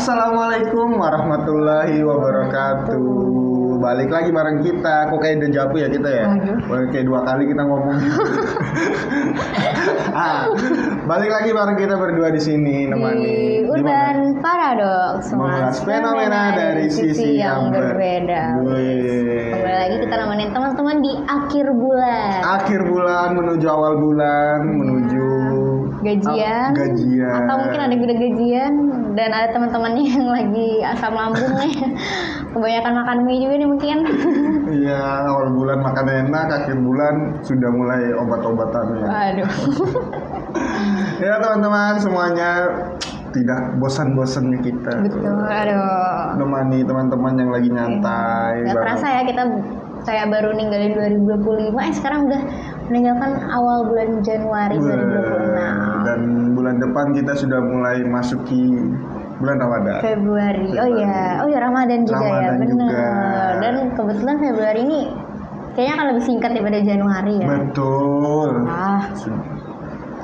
Assalamualaikum warahmatullahi wabarakatuh. Balik lagi bareng kita. Kok kayak dejavu ya kita ya? Kayak 2 kali kita ngomong. Balik lagi bareng kita berdua di sini nemani Urban Paradox, mengulas fenomena dari sisi yang berbeda. Kembali lagi kita nemenin teman-teman di akhir bulan. Akhir bulan menuju awal bulan, menuju gajian atau mungkin ada udah gajian dan ada teman-temannya yang lagi asam lambung nih kebanyakan makan mie juga nih mungkin. Iya, awal bulan makan enak, akhir bulan sudah mulai obat-obatannya. Waduh. Ya teman-teman semuanya, tidak bosan-bosannya kita. Betul, aduh. Nemani teman-teman yang lagi nyantai. Gak terasa ya kita kayak baru ninggalin 2025, sekarang udah meninggalkan awal bulan Januari 2026. Dan bulan depan kita sudah mulai masuki bulan Ramadan. Februari. Oh ya Ramadan juga ya, benar. Dan kebetulan Februari ini kayaknya akan lebih singkat daripada Januari ya. Betul.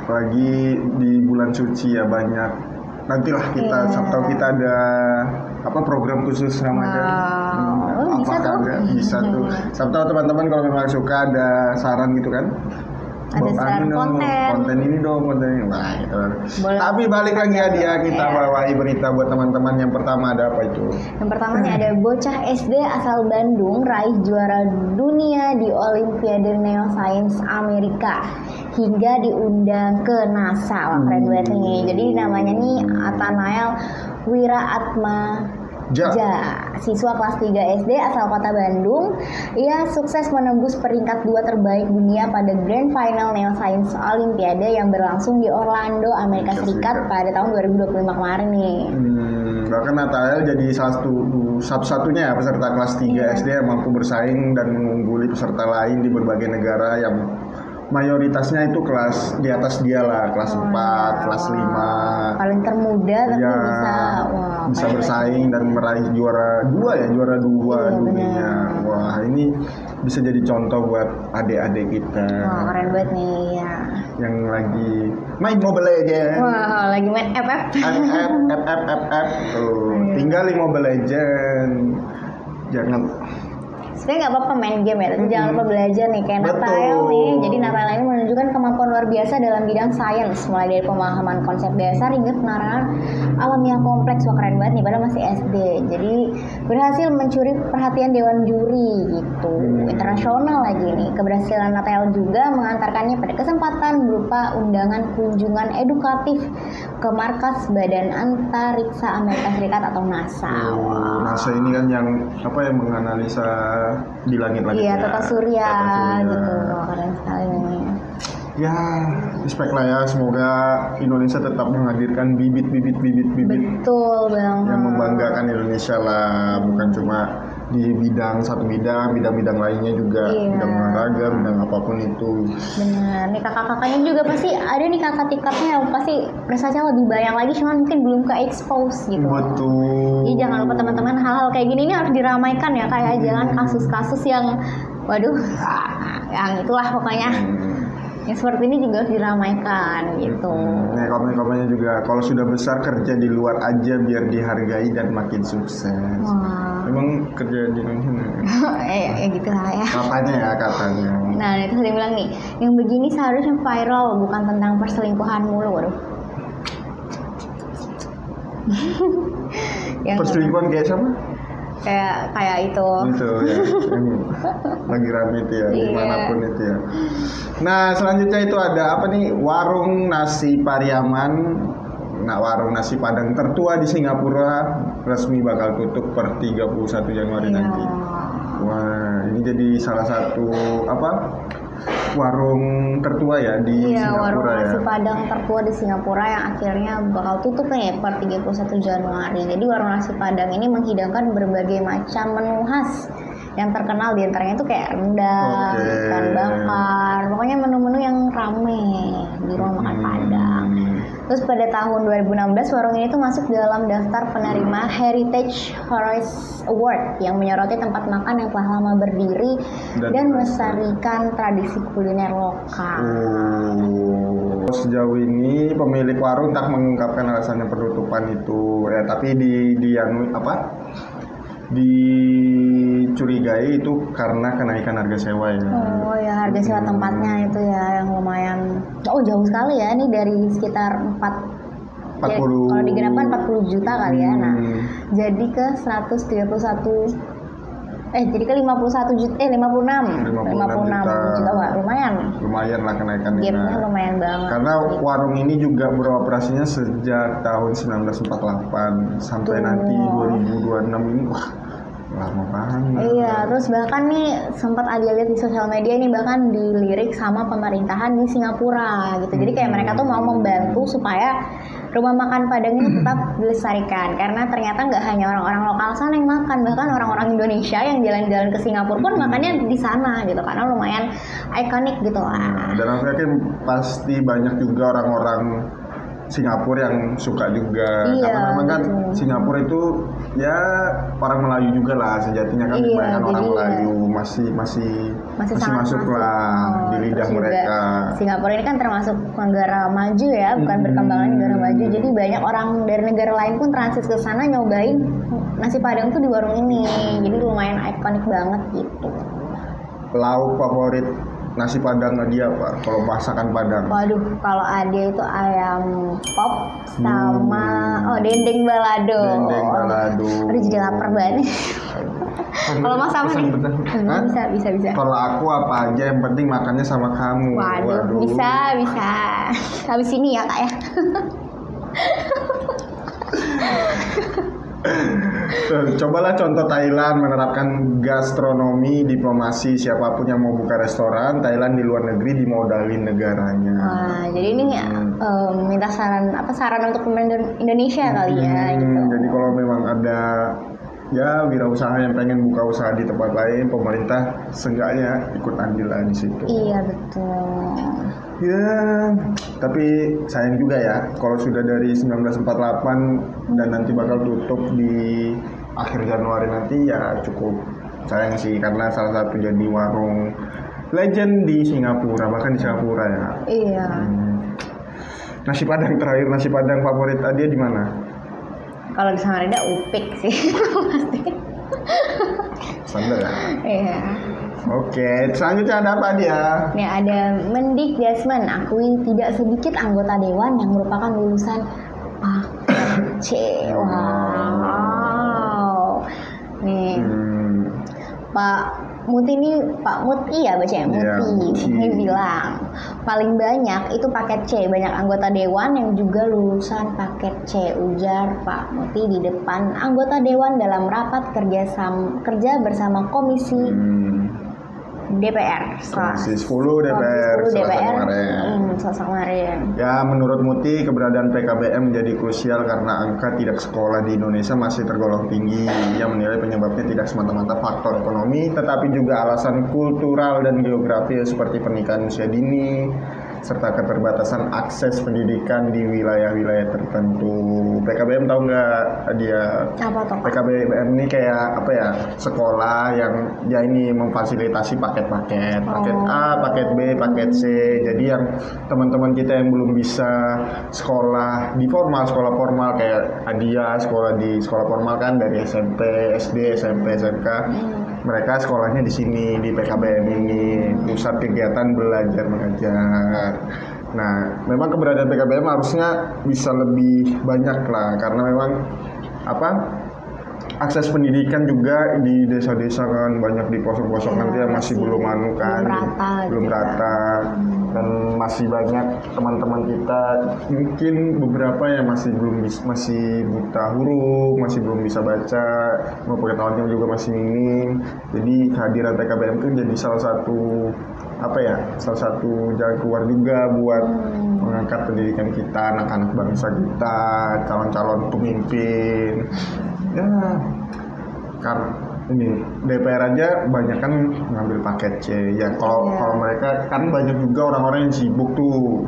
Apalagi di bulan suci ya banyak. Nantilah kita Sabtu kita ada program khusus Ramadan. Bisa tuh. Bisa tuh. Sabtu teman-teman kalau memang suka ada saran gitu kan. Ada saran konten ini dong, konten ini. Nah, gitu. Tapi balik lagi ya kita bawahi berita buat teman-teman. Yang pertama ada apa itu? Yang pertamanya ada bocah SD asal Bandung raih juara dunia di Olimpiade Neoscience Amerika hingga diundang ke NASA. Wah, keren banget nih. Jadi namanya nih Atanael Wiraatma siswa kelas 3 SD asal kota Bandung. Ia sukses menembus peringkat 2 terbaik dunia pada Grand Final Neoscience Olimpiade yang berlangsung di Orlando, Amerika Serikat pada tahun 2025 kemarin nih. Bahkan Atanael jadi satu-satunya ya peserta kelas 3 SD yang mampu bersaing dan mengungguli peserta lain di berbagai negara yang mayoritasnya itu kelas di atas dia lah, kelas 4, kelas 5. Paling termuda tapi bisa bersaing dan meraih juara 2 dunia. Bener. Wah, ini bisa jadi contoh buat adik-adik kita. Wah, keren banget nih ya. Yang lagi main Mobile Legends. Wah, lagi main FF. Tuh, tinggal di Mobile Legends. Jangan sebenarnya nggak apa-apa main game ya, tapi jangan lupa belajar nih kayak Nathael nih. Jadi Nathael ini menunjukkan kemampuan luar biasa dalam bidang sains, mulai dari pemahaman konsep dasar hingga penerapan alam yang kompleks. Wah, keren banget nih, padahal masih SD. Jadi berhasil mencuri perhatian dewan juri gitu, internasional lagi nih. Keberhasilan Nathael juga mengantarkannya pada kesempatan berupa undangan kunjungan edukatif ke markas Badan Antariksa Amerika Serikat atau NASA. NASA ini kan yang menganalisa di langit-langit. Iya, tata surya gitu. Keren sekali nih. Ya, respect lah ya. Semoga Indonesia tetap menghadirkan bibit-bibit. Betul banget. Yang membanggakan Indonesia lah, bukan cuma di satu bidang lainnya juga, bidang olahraga, bidang apapun itu. Benar. Nih kakak-kakaknya juga pasti ada nih kakak tingkatnya yang pasti prestasinya lebih banyak lagi, cuman mungkin belum ke expose gitu. Betul. Jadi jangan lupa teman-teman, hal-hal kayak gini ini harus diramaikan ya, kayak jangan kasus-kasus yang yang itulah pokoknya. Yang seperti ini juga harus diramaikan gitu. Nah, komen-komennya juga kalau sudah besar kerja di luar aja biar dihargai dan makin sukses. Emang kerja di Indonesia? Ya gitu lah ya. Katanya. Nah, itu saya bilang nih, yang begini seharusnya viral, bukan tentang perselingkuhan mulu. Waduh. Perselingkuhan kayak siapa? Kayak itu ya, lagi rame itu ya, dimanapun itu ya. Nah, selanjutnya itu ada apa nih, warung nasi Pariaman. Nah, warung nasi Padang tertua di Singapura resmi bakal tutup per 31 Januari nanti. Wah, ini jadi salah satu warung tertua ya di Singapura. Warung nasi Padang tertua di Singapura yang akhirnya bakal tutup nih per 31 Januari. Jadi warung nasi Padang ini menghidangkan berbagai macam menu khas yang terkenal, di antaranya itu kayak rendang, ikan bakar, pokoknya menu-menu yang rame di rumah makan Padang. Terus pada tahun 2016 warung ini tuh masuk dalam daftar penerima Heritage Harris Award yang menyoroti tempat makan yang telah lama berdiri dan melestarikan tradisi kuliner lokal. sejauh ini pemilik warung tak mengungkapkan alasannya penutupan itu. Ya, tapi dicurigai itu karena kenaikan harga sewa ya. Oh ya, harga sewa tempatnya itu ya yang lumayan. Oh, jauh sekali ya, ini dari sekitar 40. ya, kalau digenapkan 40 juta kali ya. Nah, jadi ke 56 juta. Wah, Lumayan lah kenaikannya. Gapnya lumayan banget. Karena warung ini juga beroperasinya sejak tahun 1948 sampai Tuh. nanti 2026 ini. Wah, lama banget. Iya, terus bahkan nih sempat ada lihat di sosial media ini bahkan dilirik sama pemerintahan di Singapura gitu. Jadi kayak mereka tuh mau membantu supaya rumah makan Padang ini tetap dilestarikan karena ternyata nggak hanya orang-orang lokal sana yang makan, bahkan orang-orang Indonesia yang jalan-jalan ke Singapura pun makannya di sana gitu karena lumayan ikonik gitu lah. Dan aku yakin pasti banyak juga orang-orang Singapura yang suka juga. Iya, Karena memang kan betul. Singapura itu ya orang Melayu juga lah sejatinya kan, Iya, kebanyakan orang jadi Melayu masih sangat masuk lah di lidah Terus juga mereka. Singapura ini kan termasuk negara maju ya, bukan berkembang negara maju. Jadi banyak orang dari negara lain pun transit ke sana nyobain nasi Padang tuh di warung ini. Jadi lumayan ikonik banget gitu. Lauk favorit nasi Padang dia apa? Kalau masakan Padang. Waduh, kalau ada itu ayam pop sama dendeng balado. Dendeng balado. Aduh, jadi lapar banget. Kalau Mas sama nih? Hah? Bisa. Kalau aku apa aja yang penting makannya sama kamu. Waduh, bisa. Habis ini ya, Kak ya. Cobalah contoh Thailand menerapkan gastronomi diplomasi, siapapun yang mau buka restoran Thailand di luar negeri dimodalin negaranya. Wah, jadi ini minta saran untuk pemerintah Indonesia kali ya gitu. Jadi kalau memang ada ya wirausaha yang pengen buka usaha di tempat lain, pemerintah seenggaknya ikut andil lah di situ. Iya, betul. Ya, tapi sayang juga ya kalau sudah dari 1948 dan nanti bakal tutup di akhir Januari nanti, ya cukup sayang sih karena salah satu jadi warung legend di Singapura, bahkan di Singapura ya. Iya. Nasi Padang terakhir, nasi Padang favorit dia di mana? Kalau di Samarinda Upik sih pasti. Standar ya. Iya. Oke, selanjutnya ada apa dia? Nih ada Mendik Desmond akui tidak sedikit anggota dewan yang merupakan lulusan paket C. Wow. Nih Pak Muti ya bacanya Muti. Ini bilang paling banyak itu paket C, banyak anggota dewan yang juga lulusan paket C, ujar Pak Muti di depan anggota dewan dalam rapat kerja bersama komisi DPR. Komisi 10 DPR Selasa kemarin. Ya, menurut Muti keberadaan PKBM menjadi krusial karena angka tidak sekolah di Indonesia masih tergolong tinggi. Ia menilai penyebabnya tidak semata-mata faktor ekonomi, tetapi juga alasan kultural dan geografi seperti pernikahan usia dini, serta keterbatasan akses pendidikan di wilayah-wilayah tertentu. PKBM tahu nggak dia? Apa toh? PKBM ini kayak apa ya? Sekolah yang ya ini memfasilitasi paket A, paket B, paket C. Jadi yang teman-teman kita yang belum bisa sekolah di sekolah formal kayak Adia sekolah di sekolah formal kan dari SMP, SD, SMP, SMK. Mereka sekolahnya di sini di PKBM ini, pusat kegiatan belajar mengajar. Nah, memang keberadaan PKBM harusnya bisa lebih banyak lah karena memang akses pendidikan juga di desa-desa kan banyak di pelosok-pelosok nanti yang masih belum belum rata dan masih banyak teman-teman kita mungkin beberapa yang masih buta huruf, masih belum bisa baca, pengetahuannya juga masih minim. Jadi kehadiran PKBM itu jadi salah satu jalan keluar juga buat mengangkat pendidikan kita, anak-anak bangsa kita, calon-calon pemimpin. Ya, karena ini DPR aja banyak kan ngambil paket C. Ya kalau mereka kan banyak juga orang-orang yang sibuk tuh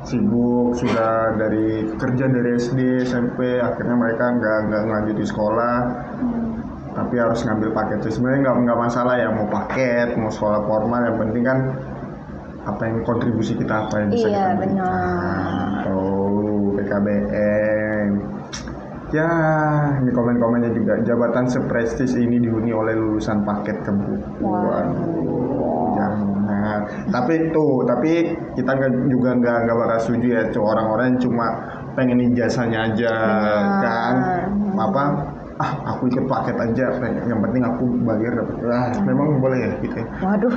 sibuk sudah kerja dari SD, SMP, akhirnya mereka nggak lanjut di sekolah. Tapi harus ngambil paket C. Sebenarnya nggak masalah ya mau paket, mau sekolah formal, yang penting kan apa yang kontribusi kita apa yang bisa Iya, kita berikan. benar. Oh, PKBM. Ya, ini komen-komennya juga. Jabatan seprestis ini dihuni oleh lulusan paket kembu. Waduh, jangan. Tapi kita juga nggak bakal setuju ya, orang-orang yang cuma pengen ijazahnya aja, kan? Apa? Aku ikut paket aja, yang penting aku bayar dapat. Memang boleh ya gitu ya? Waduh,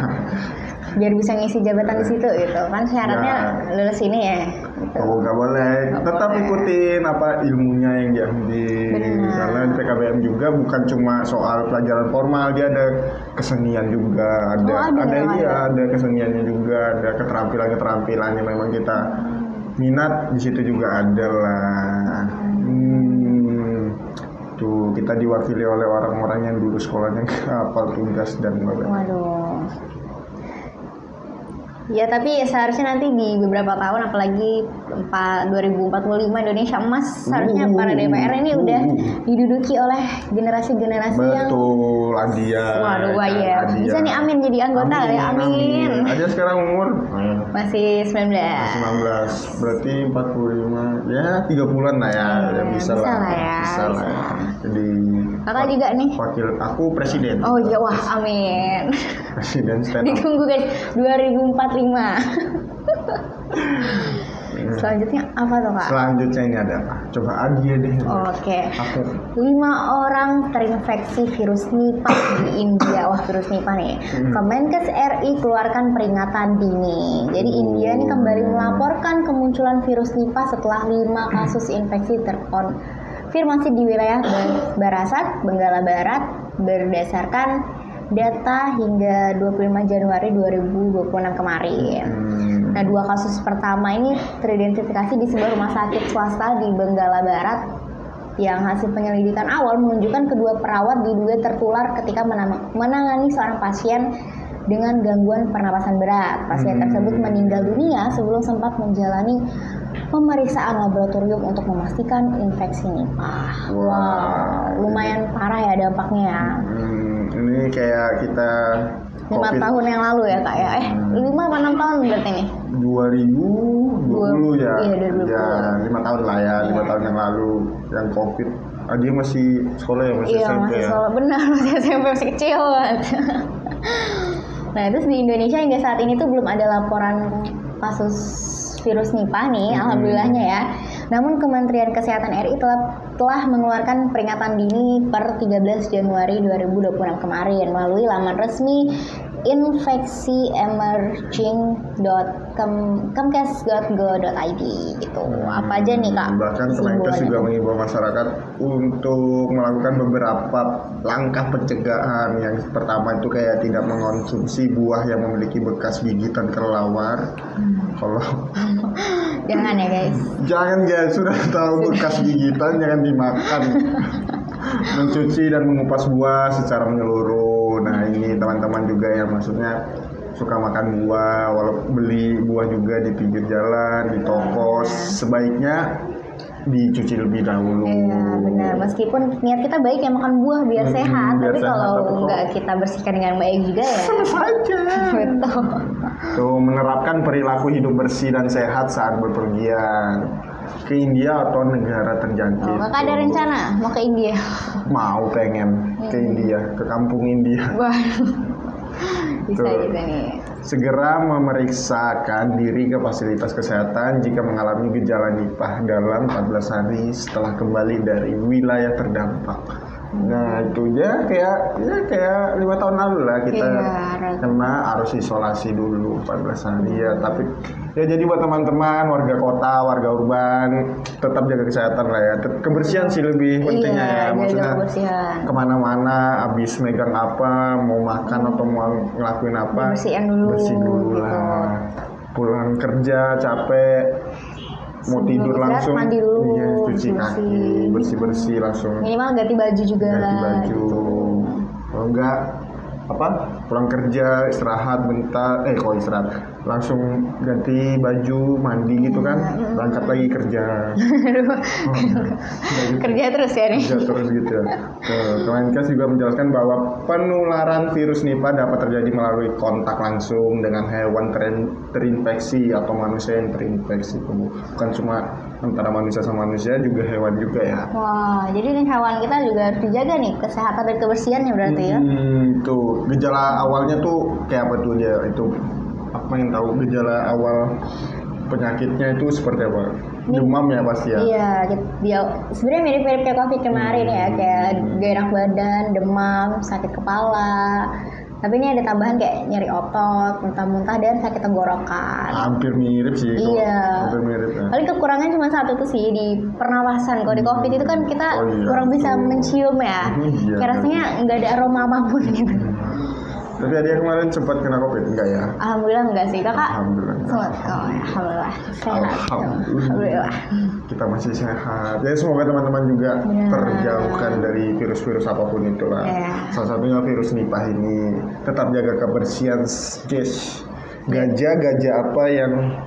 biar bisa ngisi jabatan di situ gitu kan syaratnya lulus ini ya. Gitu. Oh, nggak boleh. Tetap ikutin apa ilmunya yang diambil. Karena di PKBM juga bukan cuma soal pelajaran formal, dia ada kesenian juga, ada keseniannya juga, ada keterampilan yang memang kita minat di situ juga ada lah. Tuh, kita diwakili oleh orang-orang yang dulu sekolahnya hafal tugas dan waduh. Ya tapi seharusnya nanti di beberapa tahun apalagi 2045 Indonesia emas seharusnya para DPR ini udah diduduki oleh generasi-generasi yang betul, Adia. Waduh, ya. Bisa nih amin jadi anggota ya, amin. Adia sekarang umur masih 19. 19. Berarti 45. Ya, 30-an lah ya. Ya bisa lah ya. Jadi Kakak juga nih. Wakil aku presiden. Oh iya, wah amin. Presiden stand up. Ditunggu guys 2045. Selanjutnya apa tuh kak? Selanjutnya ini ada apa? Coba Adia deh. Oke. Aku 5 orang terinfeksi virus Nipah di India. Wah, virus Nipah nih. Kemenkes RI keluarkan peringatan dini. Jadi India ini kembali melaporkan kemunculan virus Nipah setelah 5 kasus infeksi terkonfirmasi di wilayah Barasat, Benggala Barat berdasarkan data hingga 25 Januari 2026 kemarin. Nah, 2 kasus pertama ini teridentifikasi di sebuah rumah sakit swasta di Benggala Barat yang hasil penyelidikan awal menunjukkan kedua perawat diduga tertular ketika menangani seorang pasien dengan gangguan pernapasan berat. Pasien tersebut meninggal dunia sebelum sempat menjalani pemeriksaan laboratorium untuk memastikan infeksi Nipah. Wow, lumayan parah ya dampaknya ya. Ini kayak kita 5 tahun yang lalu ya kak ya? 5 apa 6 tahun berarti nih? 2020 ya? Iya, 2020. Ya, 5 tahun lah ya, 5 tahun yang lalu yang COVID. Dia masih sekolah ya? Masih iya, SMP masih ya? sekolah, benar, masih SMP, masih kecil banget. Nah, terus di Indonesia hingga saat ini tuh belum ada laporan kasus virus Nipah nih, alhamdulillahnya ya. Namun Kementerian Kesehatan RI telah mengeluarkan peringatan dini per 13 Januari 2026 kemarin melalui laman resmi infeksiemerging.kemkes.go.id gitu. Apa aja nih kak? Bahkan Kemenkes juga mengimbau masyarakat untuk melakukan beberapa langkah pencegahan. Yang pertama itu kayak tidak mengonsumsi buah yang memiliki bekas gigitan kelelawar. Kalau jangan ya guys. Jangan guys, sudah tahu bekas gigitan jangan dimakan. Mencuci dan mengupas buah secara menyeluruh. Nah ini teman-teman juga yang maksudnya suka makan buah, walau beli buah juga di pinggir jalan, di toko, sebaiknya dicuci lebih dahulu. Iya benar, meskipun niat kita baik ya makan buah biar sehat, biar tapi sehat, kalau nggak kita bersihkan dengan baik juga ya saja. betul. Tuh, menerapkan perilaku hidup bersih dan sehat saat berpergian ke India atau negara terjangkit. Kakak ada rencana mau ke India? Mau, pengen ke India, ke kampung India. Waduh, bisa Tuh. gitu nih. Segera memeriksakan diri ke fasilitas kesehatan jika mengalami gejala Nipah dalam 14 hari setelah kembali dari wilayah terdampak. Nah itu ya kayak 5 tahun lalu lah kita kena harus isolasi dulu 14 hari ya. Tapi ya jadi buat teman-teman warga kota, warga urban tetap jaga kesehatan lah ya. Kebersihan sih lebih pentingnya ya. Maksudnya kemana-mana abis megang apa, mau makan atau mau ngelakuin apa, bersihin dulu lah. Pulang kerja capek, mau tidur langsung mandi dulu, iya, cuci kaki, bersih langsung, minimal ganti baju juga gitu. Kalau enggak pulang kerja istirahat bentar, kalau istirahat langsung ganti baju, mandi gitu kan, berangkat lagi kerja. Kerja terus ya nih. Kerja terus gitu ya. Kemenkes juga menjelaskan bahwa penularan virus Nipah dapat terjadi melalui kontak langsung dengan hewan terinfeksi atau manusia yang terinfeksi. Bukan cuma antara manusia sama manusia, juga hewan juga ya. Wah, jadi nih hewan kita juga harus dijaga nih kesehatan dan kebersihannya berarti ya. Tuh gejala awalnya tuh kayak apa tuh dia itu? Apa yang tahu gejala awal penyakitnya itu seperti apa? Demam ya pasti ya. Iya, dia sebenarnya mirip-mirip kayak COVID kemarin ya, kayak gak enak badan, demam, sakit kepala. Tapi ini ada tambahan kayak nyeri otot, muntah-muntah dan sakit tenggorokan. Hampir mirip sih. Iya. Hampir mirip ya. Paling kekurangan cuma satu tuh sih di pernapasan. Kalau di COVID itu kan kita kurang bisa mencium ya. Iya, Kayak rasanya nggak ada aroma apapun gitu. Tapi dia kemarin sempat kena COVID enggak ya? Alhamdulillah enggak sih kakak. Alhamdulillah. Alhamdulillah sehat. Alhamdulillah. Kita masih sehat. Ya semoga teman-teman juga terjauhkan dari virus-virus apapun itulah. Salah satunya virus Nipah ini. Tetap jaga kebersihan, guys. Gajah apa yang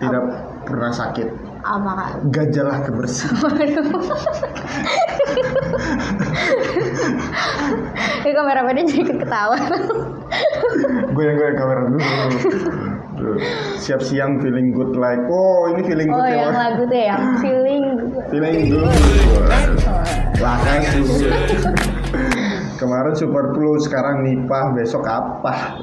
tidak pernah sakit? Apa kak? Gajahlah kebersihan. Ini kameramannya jadi ketawa. Goyang-goyang kamera dulu. Siap siang feeling good like. Oh ini feeling good ya. Oh yang lagu tuh ya, feeling good. Makasih. Kemarin super flu, sekarang Nipah, besok apa?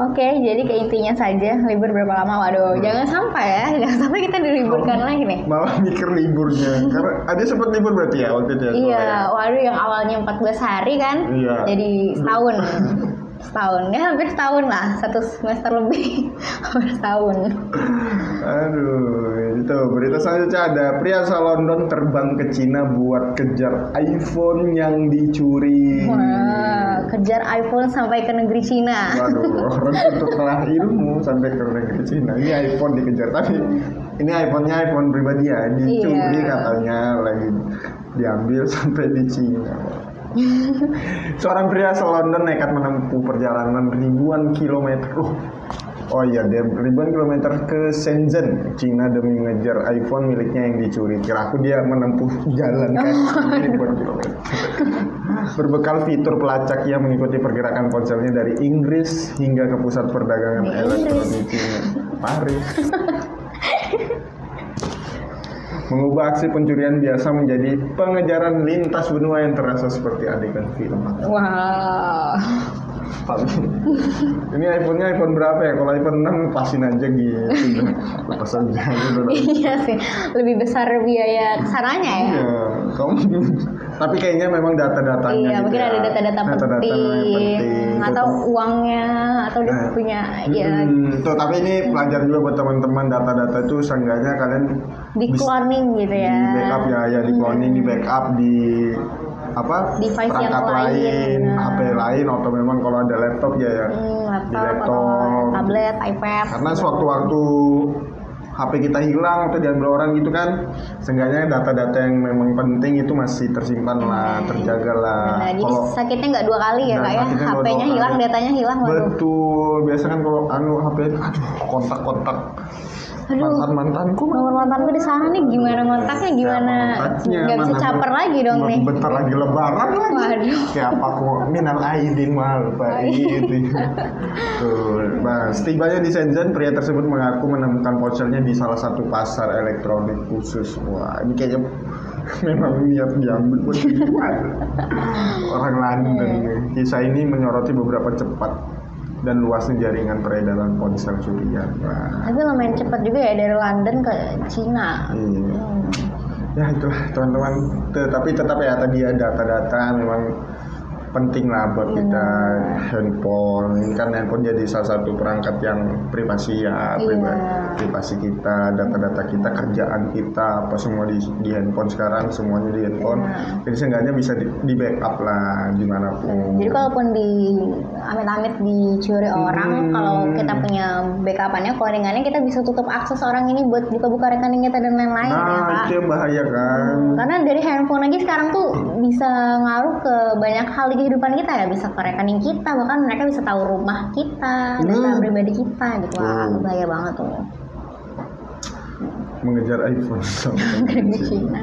Oke, jadi ke intinya saja, libur berapa lama? Waduh, jangan sampai kita diliburkan lagi nih. Malah mikir liburnya, karena ada sempat libur berarti ya waktu itu ya? Iya, waduh yang awalnya 14 hari kan, jadi setahun. Ya hampir setahun lah, 1 semester lebih, hampir setahun. Aduh, itu berita selanjutnya ada pria asal London terbang ke Cina buat kejar iPhone yang dicuri. Wah, kejar iPhone sampai ke negeri Cina. Waduh, orang untuk telah ilmu sampai ke negeri Cina. Ini iPhone dikejar, tapi ini iPhone-nya iPhone pribadi ya, dicuri katanya, lagi diambil sampai di Cina. Seorang pria asal London nekat menempuh perjalanan ribuan kilometer. Oh iya, dia ribuan kilometer ke Shenzhen, Cina demi mengejar iPhone miliknya yang dicuri. Kira aku dia menempuh jalan kaki ribuan kilometer. Berbekal fitur pelacak, ia mengikuti pergerakan ponselnya dari Inggris hingga ke pusat perdagangan elektronik Cina, Paris. Mengubah aksi pencurian biasa menjadi pengejaran lintas benua yang terasa seperti adegan film. Wow. Ini iPhone-nya iPhone berapa ya? Kalau iPhone 6 pasin aja gitu. Lepas aja gitu. Iya sih, lebih besar biaya kesananya ya. Iya, kamu. Tapi kayaknya memang data-datanya. Iya, gitu mungkin ya. ada data-data penting, atau uangnya, atau dia punya. Tuh, tapi ini pelajar juga buat teman-teman, data-data itu seenggaknya kalian di cloning gitu ya. Di backup ya, di cloning, di backup di apa? Device perangkat yang lain, HP lain, atau memang kalau ada laptop ya, di laptop, tablet, iPad. Karena sewaktu-waktu HP kita hilang atau diambil orang gitu kan, seenggaknya data-data yang memang penting itu masih tersimpan lah, terjaga lah. Nah, jadi sakitnya nggak 2 kali ya kak ya, HP-nya hilang, datanya hilang. Betul, biasa kan kalau HP, kontak-kontak. Mantanku nomor mantanku di sana nih, gimana kontaknya, gimana nggak bisa caper lagi dong nih. Bentar lagi lebaran lagi. Waduh. Siapa kok minal aidin mal gitu. Tuh, setibanya di Shenzhen, pria tersebut mengaku menemukan ponselnya di salah satu pasar elektronik khusus. Wah, ini kayaknya memang niat diambil buat dijual. Orang London nih. Kisah ini menyoroti beberapa cepat dan luasnya jaringan peredaran ponsel curian. Tapi lumayan cepat juga ya dari London ke Cina. Iya. Ya itulah teman-teman. Tapi tetap ya tadi ya data-data memang penting lah buat kita. Handphone ini kan, handphone jadi salah satu perangkat yang privasi ya, privasi kita, data-data kita, kerjaan kita, apa semua di handphone sekarang, semuanya di handphone. Jadi seenggaknya bisa di backup lah dimanapun. Jadi kalaupun amit-amit dicuri orang, kalau kita punya backupannya, cloningannya, kita bisa tutup akses orang ini buat buka-buka rekening kita dan lain-lain. Nah, itu yang bahaya kan. Karena dari handphone aja sekarang tuh bisa ngaruh ke banyak hal di kehidupan kita ya, bisa ke rekening kita, bahkan mereka bisa tahu rumah kita, data pribadi kita gitu. Wah, bahaya banget tuh. Mengejar iPhone sampai Dari Cina.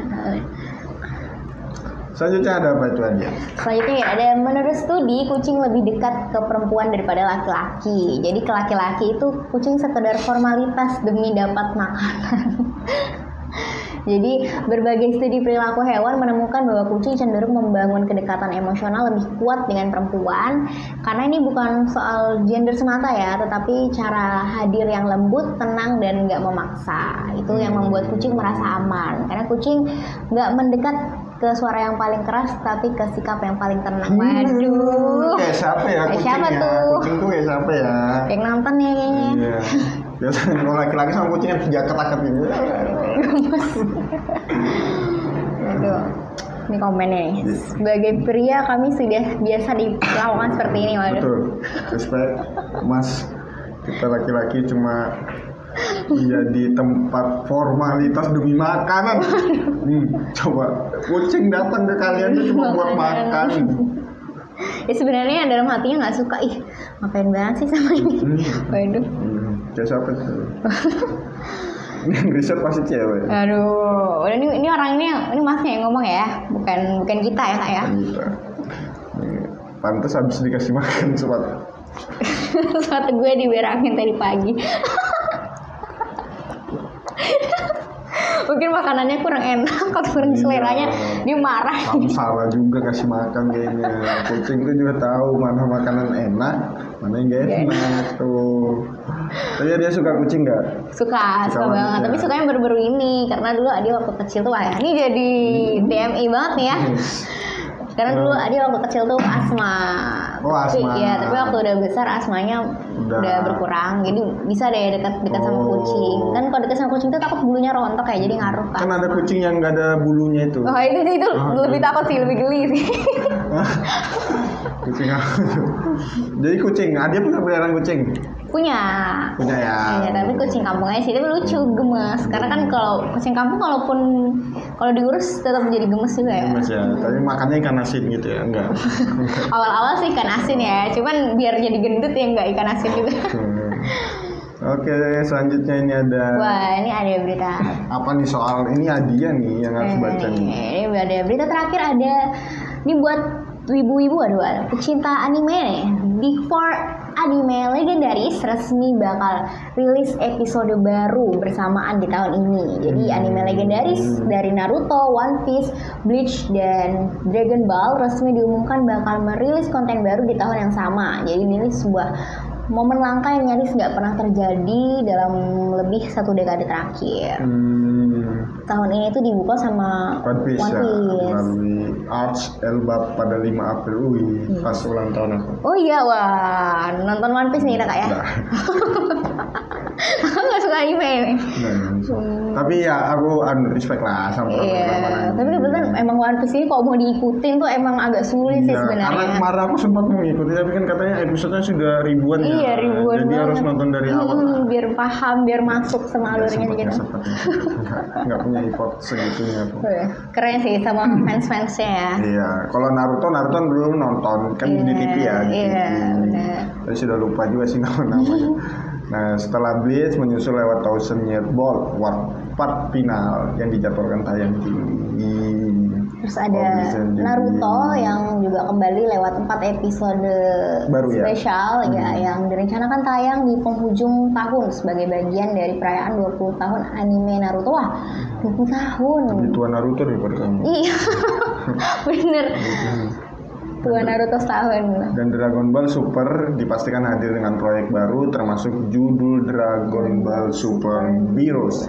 Selanjutnya ada apa itu aja? Selanjutnya ya, ada menurut studi kucing lebih dekat ke perempuan daripada laki-laki. Jadi ke laki-laki itu kucing sekedar formalitas demi dapat makanan. Jadi berbagai studi perilaku hewan menemukan bahwa kucing cenderung membangun kedekatan emosional lebih kuat dengan perempuan, karena ini bukan soal gender semata ya, tetapi cara hadir yang lembut, tenang, dan nggak memaksa. Itu yang membuat kucing merasa aman, karena kucing nggak mendekat ke suara yang paling keras, tapi ke sikap yang paling tenang. Waduh, Kayak siapa ya Kayak kucing siapa ya? tuh? Kucing tuh kayak siapa ya? yang nonton ya kayaknya. Iya. Biasanya kalau laki-laki sama kucing kan jaket-jaket gitu. Aduh. Ini komennya nih. Sebagai pria kami sudah biasa dilakukan seperti ini. Waduh. Betul. Respect, Mas. Kita laki-laki cuma jadi tempat formalitas demi makanan. Coba kucing datang ke kalian tuh cuma buat makan. Ya sebenarnya dalam hatinya nggak suka, ih ngapain banget sih sama ini. Waduh. Kayak siapa tuh? Ini yang riset pasti cewek. Aduh, udah ini orang ini masnya yang ngomong ya, bukan kita ya kak ya. Kita. Pantes habis dikasih makan Sepatu gue diberangin tadi pagi. Mungkin makanannya kurang enak atau kurang seleranya, dia marah. Kamu salah juga kasih makan kayaknya. Kucing itu juga tahu mana makanan enak, mana yang gak enak tuh. Tapi dia suka kucing nggak? Suka banget. Tapi sukanya baru-baru ini, karena dulu Adi waktu kecil tuh ya. Ini jadi TMI banget nih ya. Karena dulu Adi waktu kecil tuh asma. Asma. Iya, tapi waktu udah besar asmanya udah berkurang. Jadi bisa deh dekat sama kucing. Kan kalau dekat sama kucing tuh takut bulunya rontok ya, jadi ngaruh kan. Kan ada kucing yang nggak ada bulunya itu. Oh itu lebih takut sih, lebih geli sih. Kucing apa? Jadi kucing, dia punya peliharaan kucing? Punya ya. Iya, tapi kucing kampung aja sih, tapi lucu, gemes. Karena kan kalau kucing kampung kalau diurus tetap jadi gemes juga ya. Gemes ya, tapi makannya ikan asin gitu ya, enggak? Awal-awal sih ikan asin ya, cuman biar jadi gendut ya enggak ikan asin juga. Oke, selanjutnya ini ada. Wah, ini ada berita. Apa nih soal ini Adia nih yang harus baca nih. Ini ada berita terakhir, ada ini buat ibu-ibu, aduh, pecinta anime nih. Big Four anime legendaris resmi bakal rilis episode baru bersamaan di tahun ini. Jadi anime legendaris dari Naruto, One Piece, Bleach, dan Dragon Ball resmi diumumkan bakal merilis konten baru di tahun yang sama. Jadi ini sebuah momen langka yang nyaris nggak pernah terjadi dalam lebih 1 dekade terakhir. Tahun ini tuh dibuka sama One Piece. Ya, melalui Arts Elbap pada 5 April. Pas ulang tahun aku. Oh iya, wah, nonton One Piece nih kak ya? Aku nggak suka anime nih. Tapi ya aku respect lah sama Iya, tapi kebetulan emang One Piece ini kalau mau diikutin tuh emang agak sulit sih sebenarnya. Karena kemarin aku sempat mengikuti, tapi kan katanya episodenya sudah ribuan ya. Iya, ribuan jadi banget. Harus nonton dari awal. Biar paham, biar masuk sama alurnya gitu. Nggak punya effort segitunya aku. Keren sih sama fans-fansnya ya. Iya, kalau Naruto dulu nonton kan di TV ya. Iya, benar. Tapi sudah lupa juga sih namanya. Nah, setelah Bleach menyusul lewat Thousand Year Bolt part final yang dijadwalkan tayang ini. Terus ada Naruto yang juga kembali lewat 4 episode baru spesial ya, yang direncanakan tayang di penghujung tahun sebagai bagian dari perayaan 20 tahun anime Naruto. Wah, 20 tahun. Lebih tua Naruto daripada kamu. Iya. Bener. Tua Naruto setahun. Dan Dragon Ball Super dipastikan hadir dengan proyek baru termasuk judul Dragon Ball Super Heroes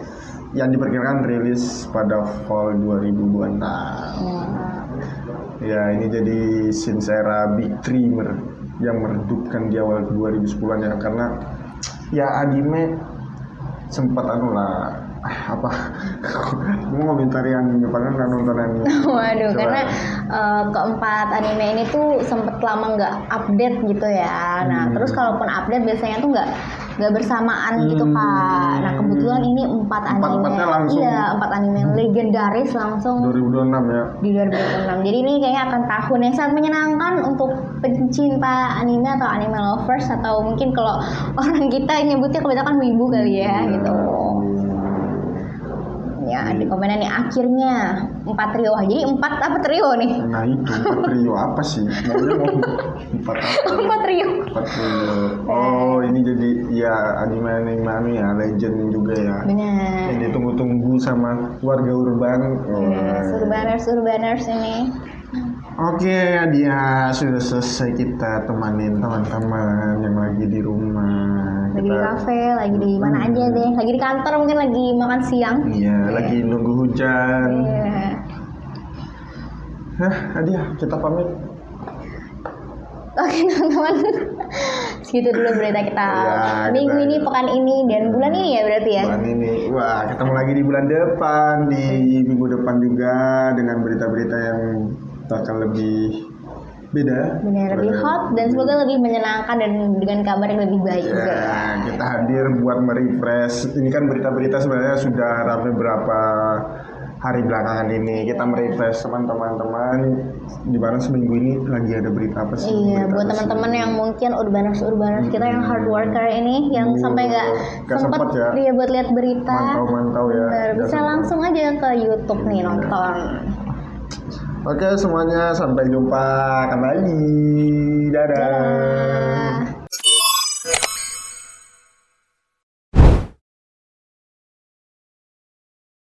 yang diperkirakan rilis pada fall 2026. Ya, ini jadi since era Big Three yang meredupkan di awal 2010-an ya, karena ya anime sempat apa? Gue mau komentari anime, padahal nggak nonton anime. Waduh, Coba. karena keempat anime ini tuh sempet lama nggak update gitu ya. Nah, terus kalaupun update biasanya tuh nggak bersamaan gitu Kak. Nah, kebetulan ini empat anime. Empatnya langsung. Iya, empat anime legendaris langsung 2026 ya. di 2026. Jadi ini kayaknya akan tahun yang sangat menyenangkan untuk pencinta anime atau anime lovers, atau mungkin kalau orang kita nyebutnya kebanyakan wibu kali ya gitu. Ya, di komenan nih akhirnya 4 trio. Jadi 4 apa trio nih? Nah itu 4 trio apa sih? Maunya mau 4 apa? 4 trio. 4 trio. Oh ini jadi ya anime ya, legend juga ya. Benar. Yang ditunggu-tunggu sama warga urban. Urbaners ini. Oke, dia sudah selesai, kita temanin teman-teman yang lagi di rumah. Lagi di kafe, lagi di mana aja deh. Lagi di kantor, mungkin lagi makan siang. Iya, lagi nunggu hujan. Iya. Adia, kita pamit. Oke teman-teman, segitu dulu berita kita Ya, minggu kita- ini, pekan ini, dan bulan ini ya berarti ya. Bulan ini, wah ketemu lagi di bulan depan, di minggu depan juga dengan berita-berita yang bakal lebih beda. Benar, lebih hot dan semoga lebih menyenangkan dan dengan kabar yang lebih baik juga. Ya, kita hadir buat merefresh. Ini kan berita-berita sebenarnya sudah rame berapa hari belakangan ini. Kita merefresh teman-teman di mana seminggu ini lagi ada berita apa sih? Iya, Berita buat apa teman-teman sih? yang mungkin urbaners kita yang hard worker ini, yang sampai nggak Nggak sempet sempet ya. dia buat lihat berita, Mantau-mantau ya. benar, Nggak bisa sempet. langsung aja ke YouTube nih nonton. Oke semuanya, sampai jumpa kembali. Dadah.